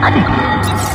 Promienisz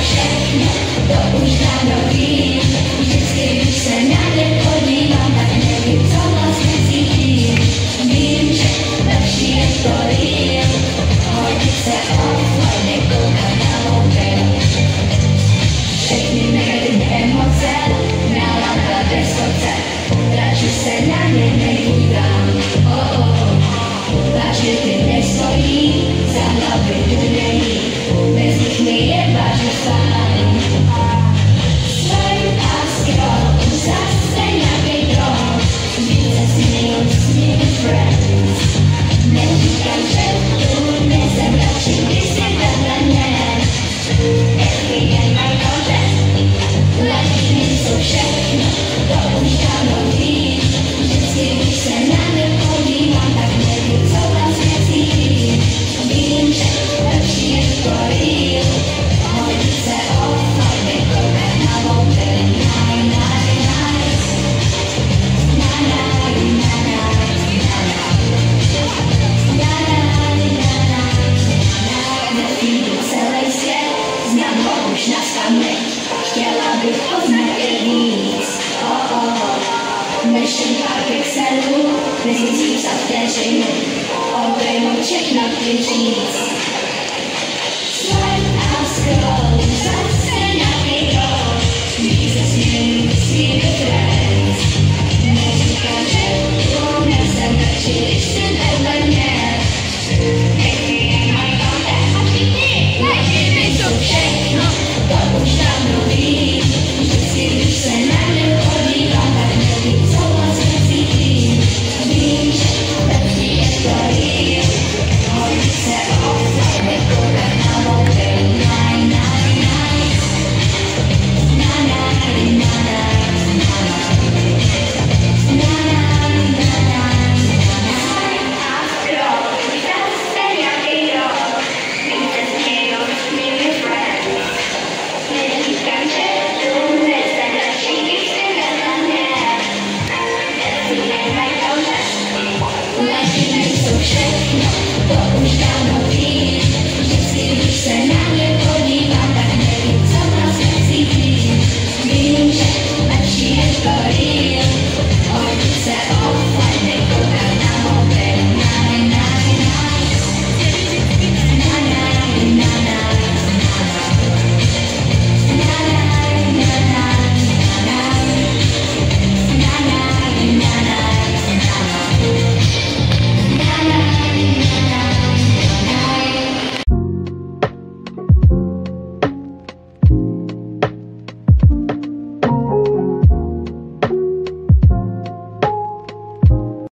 všechno, to už dávno vím. Vždycky, když se na ně podívám, tak nevím, co vlastně cítím. Vím, že lepší je to real, hodit se offline, nekoukat na mobil. Všechny negativní emoce, nálada bez konce, radši se na ně nedívám. Vážně nestojí, za hlavy tu není, bez nich mi je vážně fajn. Swipe a scroll, zase nějakej troll, více s mými friends. Neříkám, že tu nejsem radši, když jsi vedle mě. Every day my content, lidi jsou všechno, to už dávno vím. Vždycky, když se na mě podívám, tak nevím, co vlastně cítím. Vím, že lepší je to real, hodit se offline, nekoukat na mobil. Nefídu celý svět, znám ho už nastavený, chtěla bych poznat i víc. Dnešní pár pixelů, měsících za vteřiny, obejmout všechno chci říct.